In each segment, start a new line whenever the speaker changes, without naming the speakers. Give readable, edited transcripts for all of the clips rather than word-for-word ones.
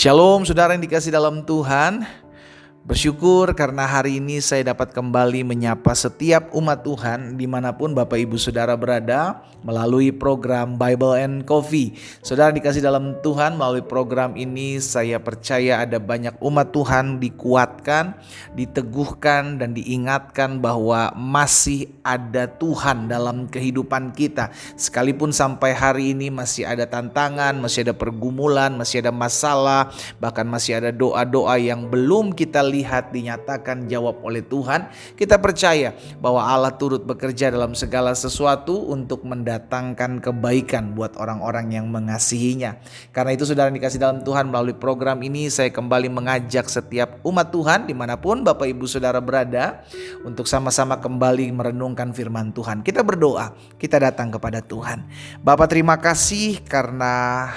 Shalom saudara yang dikasih dalam Tuhan. Bersyukur karena hari ini saya dapat kembali menyapa setiap umat Tuhan dimanapun Bapak Ibu Saudara berada melalui program Bible and Coffee. Saudara dikasih dalam Tuhan, melalui program ini saya percaya ada banyak umat Tuhan dikuatkan, diteguhkan dan diingatkan bahwa masih ada Tuhan dalam kehidupan kita. Sekalipun sampai hari ini masih ada tantangan, masih ada pergumulan, masih ada masalah, bahkan masih ada doa-doa yang belum kita lihat dinyatakan jawab oleh Tuhan, kita percaya bahwa Allah turut bekerja dalam segala sesuatu untuk mendatangkan kebaikan buat orang-orang yang mengasihinya. Karena itu saudara dikasih dalam Tuhan, melalui program ini saya kembali mengajak setiap umat Tuhan dimanapun Bapak Ibu Saudara berada untuk sama-sama kembali merenungkan firman Tuhan. Kita berdoa, kita datang kepada Tuhan. Bapak, terima kasih karena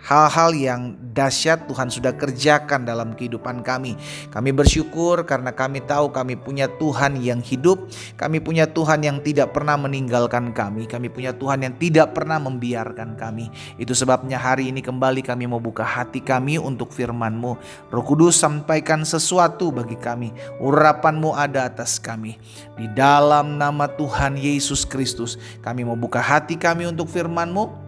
hal-hal yang dahsyat Tuhan sudah kerjakan dalam kehidupan kami. Kami bersyukur karena kami tahu kami punya Tuhan yang hidup. Kami punya Tuhan yang tidak pernah meninggalkan kami. Kami punya Tuhan yang tidak pernah membiarkan kami. Itu sebabnya hari ini kembali kami mau buka hati kami untuk firman-Mu. Roh Kudus, sampaikan sesuatu bagi kami. Urapan-Mu ada atas kami. Di dalam nama Tuhan Yesus Kristus, kami mau buka hati kami untuk firman-Mu.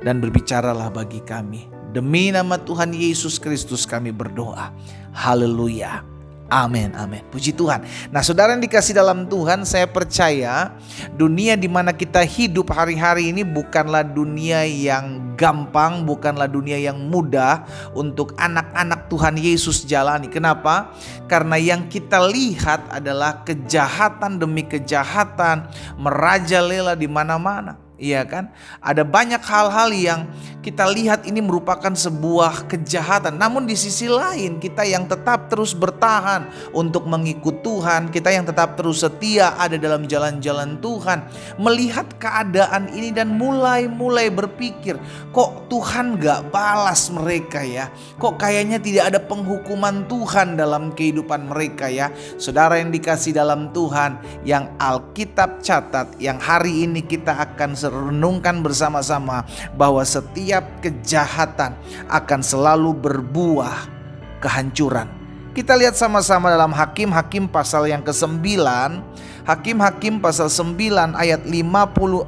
Dan berbicaralah bagi kami. Demi nama Tuhan Yesus Kristus kami berdoa. Haleluya. Amin, amin. Puji Tuhan. Nah saudara yang dikasih dalam Tuhan, saya percaya dunia di mana kita hidup hari-hari ini bukanlah dunia yang gampang, bukanlah dunia yang mudah untuk anak-anak Tuhan Yesus jalani. Kenapa? Karena yang kita lihat adalah kejahatan demi kejahatan merajalela di mana-mana. Iya kan? Ada banyak hal-hal yang kita lihat ini merupakan sebuah kejahatan. Namun di sisi lain kita yang tetap terus bertahan untuk mengikut Tuhan, kita yang tetap terus setia ada dalam jalan-jalan Tuhan, melihat keadaan ini dan mulai berpikir, kok Tuhan gak balas mereka ya? Kok kayaknya tidak ada penghukuman Tuhan dalam kehidupan mereka ya? Saudara yang dikasih dalam Tuhan, yang Alkitab catat, yang hari ini kita akan renungkan bersama-sama, bahwa setiap kejahatan akan selalu berbuah kehancuran. Kita lihat sama-sama dalam Hakim-Hakim pasal yang ke-9. Hakim-Hakim pasal 9 ayat 56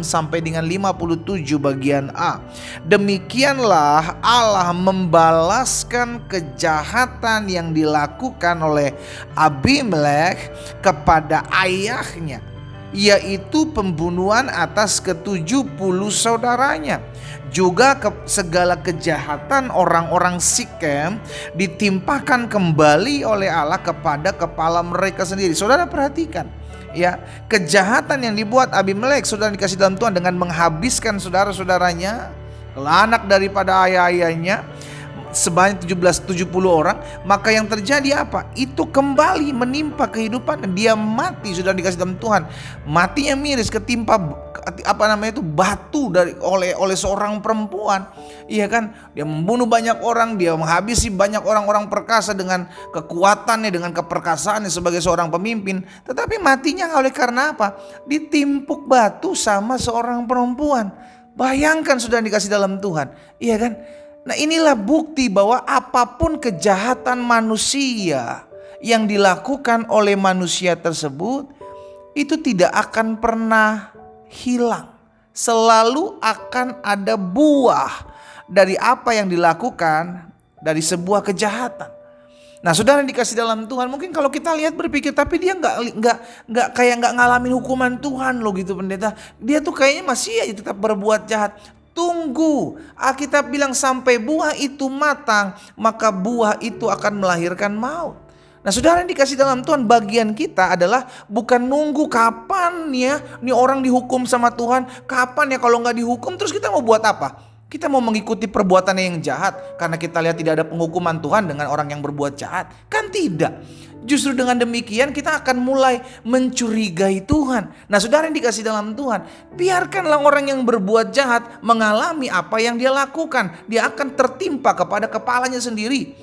sampai dengan 57 bagian A. Demikianlah Allah membalaskan kejahatan yang dilakukan oleh Abimelek kepada ayahnya, yaitu pembunuhan atas ke-70 saudaranya. Juga segala kejahatan orang-orang Sikem ditimpakan kembali oleh Allah kepada kepala mereka sendiri. Saudara perhatikan ya, kejahatan yang dibuat Abimelek, saudara dikasih dalam Tuhan, dengan menghabiskan saudara-saudaranya, anak daripada ayah-ayahnya sebanyak 70 orang, maka yang terjadi apa? Itu kembali menimpa kehidupan dan dia mati. Sudah dikasih dalam Tuhan, matinya miris, ketimpa batu oleh seorang perempuan. Iya kan? Dia membunuh banyak orang, dia menghabisi banyak orang-orang perkasa dengan kekuatannya, dengan keperkasaannya sebagai seorang pemimpin. Tetapi matinya oleh karena apa? Ditimpuk batu sama seorang perempuan. Bayangkan sudah dikasih dalam Tuhan. Iya kan? Nah inilah bukti bahwa apapun kejahatan manusia yang dilakukan oleh manusia tersebut, itu tidak akan pernah hilang. Selalu akan ada buah dari apa yang dilakukan dari sebuah kejahatan. Nah saudara yang dikasih dalam Tuhan, mungkin kalau kita lihat berpikir, tapi dia nggak ngalamin hukuman Tuhan loh gitu pendeta. Dia tuh kayaknya masih aja tetap berbuat jahat. Tunggu, Alkitab bilang sampai buah itu matang, maka buah itu akan melahirkan maut. Nah saudara yang dikasih dalam Tuhan, bagian kita adalah bukan nunggu kapan ya nih orang dihukum sama Tuhan, kapan ya kalau nggak dihukum, terus kita mau buat apa? Kita mau mengikuti perbuatannya yang jahat karena kita lihat tidak ada penghukuman Tuhan dengan orang yang berbuat jahat? Kan tidak. Justru dengan demikian kita akan mulai mencurigai Tuhan. Nah saudara yang dikasih dalam Tuhan, biarkanlah orang yang berbuat jahat mengalami apa yang dia lakukan. Dia akan tertimpa kepada kepalanya sendiri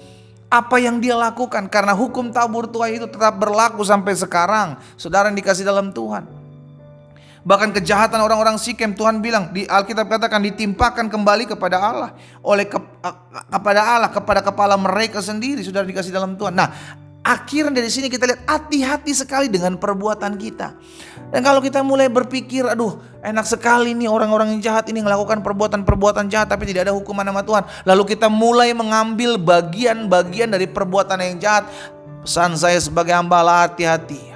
apa yang dia lakukan, karena hukum tabur tuai itu tetap berlaku sampai sekarang. Saudara yang dikasih dalam Tuhan, Bahkan kejahatan orang-orang Sikem, Tuhan bilang di Alkitab katakan ditimpakan kembali kepada Allah kepada kepala mereka sendiri. Saudara dikasih dalam Tuhan. Nah, akhirnya dari sini kita lihat hati-hati sekali dengan perbuatan kita. Dan kalau kita mulai berpikir, aduh enak sekali nih orang-orang yang jahat ini melakukan perbuatan-perbuatan jahat tapi tidak ada hukuman sama Tuhan. Lalu kita mulai mengambil bagian-bagian dari perbuatan yang jahat. Pesan saya sebagai hamba Allah,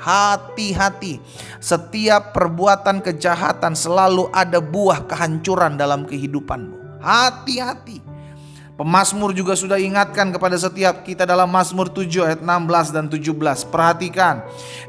hati-hati. Setiap perbuatan kejahatan selalu ada buah kehancuran dalam kehidupanmu. Hati-hati. Pemazmur juga sudah ingatkan kepada setiap kita dalam Mazmur 7 ayat 16 dan 17. Perhatikan,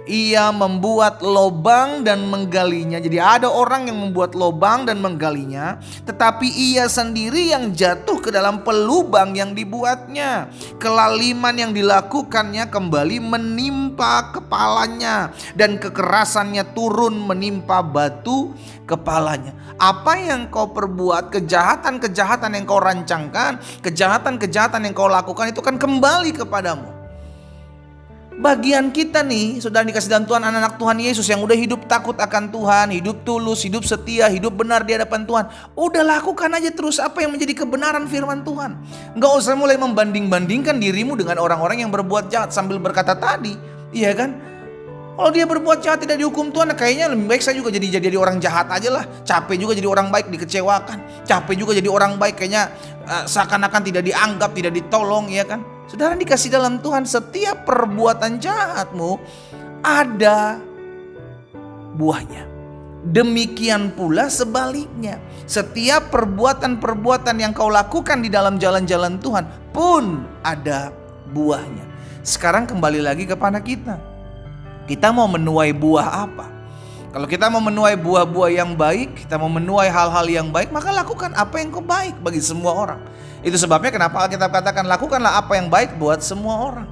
ia membuat lobang dan menggalinya. Jadi ada orang yang membuat lobang dan menggalinya, tetapi ia sendiri yang jatuh ke dalam pelubang yang dibuatnya. Kelaliman yang dilakukannya kembali menimpa kepalanya, dan kekerasannya turun menimpa batu kepalanya. Apa yang kau perbuat, kejahatan-kejahatan yang kau rancangkan, kejahatan-kejahatan yang kau lakukan itu kan kembali kepadamu. Bagian kita nih, saudara dikasih dalam Tuhan, anak-anak Tuhan Yesus yang udah hidup takut akan Tuhan, hidup tulus, hidup setia, hidup benar di hadapan Tuhan. Udah lakukan aja terus apa yang menjadi kebenaran firman Tuhan. Gak usah mulai membanding-bandingkan dirimu dengan orang-orang yang berbuat jahat sambil berkata tadi, iya kan? Kalau dia berbuat jahat tidak dihukum Tuhan, kayaknya lebih baik saya juga jadi orang jahat aja lah. Capek juga jadi orang baik dikecewakan. Capek juga jadi orang baik kayaknya seakan-akan tidak dianggap, tidak ditolong, ya kan? Saudara dikasih dalam Tuhan, setiap perbuatan jahatmu ada buahnya. Demikian pula sebaliknya. Setiap perbuatan-perbuatan yang kau lakukan di dalam jalan-jalan Tuhan pun ada buahnya. Sekarang kembali lagi kepada kita. Kita mau menuai buah apa? Kalau kita mau menuai buah-buah yang baik, kita mau menuai hal-hal yang baik, maka lakukan apa yang baik bagi semua orang. Itu sebabnya kenapa Alkitab katakan lakukanlah apa yang baik buat semua orang.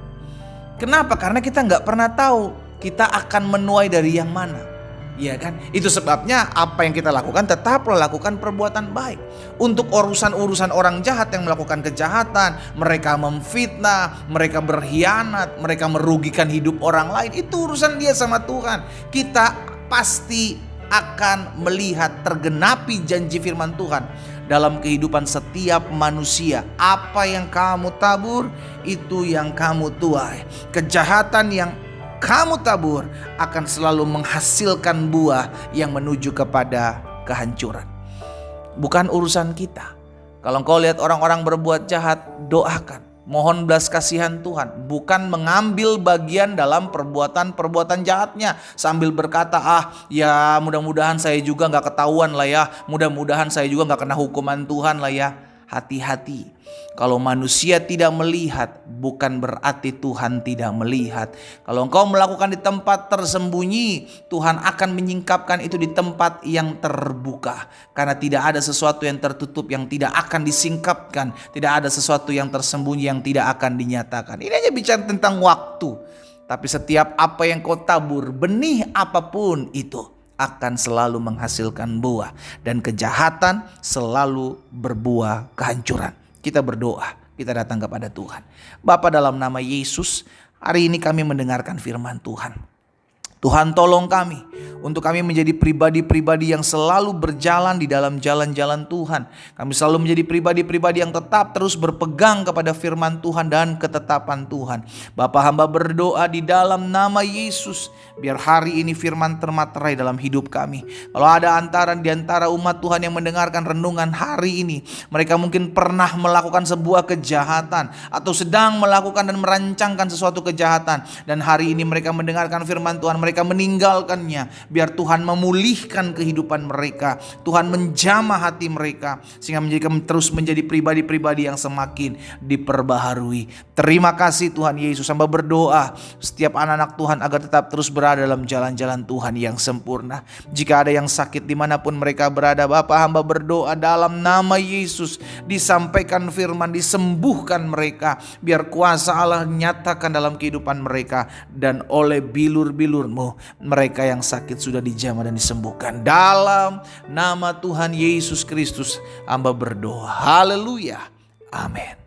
Kenapa? Karena kita nggak pernah tahu kita akan menuai dari yang mana. Iya kan? Itu sebabnya apa yang kita lakukan tetaplah lakukan perbuatan baik. Untuk urusan-urusan orang jahat yang melakukan kejahatan, mereka memfitnah, mereka berkhianat, mereka merugikan hidup orang lain, itu urusan dia sama Tuhan. Kita pasti akan melihat tergenapi janji firman Tuhan dalam kehidupan setiap manusia. Apa yang kamu tabur, itu yang kamu tuai. Kejahatan yang kamu tabur akan selalu menghasilkan buah yang menuju kepada kehancuran. Bukan urusan kita. Kalau engkau lihat orang-orang berbuat jahat, doakan. Mohon belas kasihan Tuhan. Bukan mengambil bagian dalam perbuatan-perbuatan jahatnya. Sambil berkata, ya mudah-mudahan saya juga gak ketahuan lah ya. Mudah-mudahan saya juga gak kena hukuman Tuhan lah ya. Hati-hati. Kalau manusia tidak melihat, bukan berarti Tuhan tidak melihat. Kalau engkau melakukan di tempat tersembunyi, Tuhan akan menyingkapkan itu di tempat yang terbuka. Karena tidak ada sesuatu yang tertutup yang tidak akan disingkapkan. Tidak ada sesuatu yang tersembunyi yang tidak akan dinyatakan. Ini hanya bicara tentang waktu. Tapi setiap apa yang kau tabur, benih apapun itu akan selalu menghasilkan buah. Dan kejahatan selalu berbuah kehancuran. Kita berdoa, kita datang kepada Tuhan. Bapa, dalam nama Yesus, hari ini kami mendengarkan firman Tuhan. Tuhan, tolong kami untuk kami menjadi pribadi-pribadi yang selalu berjalan di dalam jalan-jalan Tuhan. Kami selalu menjadi pribadi-pribadi yang tetap terus berpegang kepada firman Tuhan dan ketetapan Tuhan. Bapa, hamba berdoa di dalam nama Yesus, biar hari ini firman termaterai dalam hidup kami. Kalau ada di antara umat Tuhan yang mendengarkan renungan hari ini, mereka mungkin pernah melakukan sebuah kejahatan atau sedang melakukan dan merancangkan sesuatu kejahatan, dan hari ini mereka mendengarkan firman Tuhan, mereka meninggalkannya. Biar Tuhan memulihkan kehidupan mereka, Tuhan menjamah hati mereka, sehingga terus menjadi pribadi-pribadi yang semakin diperbaharui. Terima kasih Tuhan Yesus. Hamba berdoa setiap anak-anak Tuhan agar tetap terus berada dalam jalan-jalan Tuhan yang sempurna. Jika ada yang sakit dimanapun mereka berada, Bapa, hamba berdoa dalam nama Yesus, disampaikan firman, disembuhkan mereka. Biar kuasa Allah nyatakan dalam kehidupan mereka, dan oleh bilur-bilur-Mu mereka yang sakit sudah dijamah dan disembuhkan. Dalam nama Tuhan Yesus Kristus hamba berdoa. Haleluya. Amin.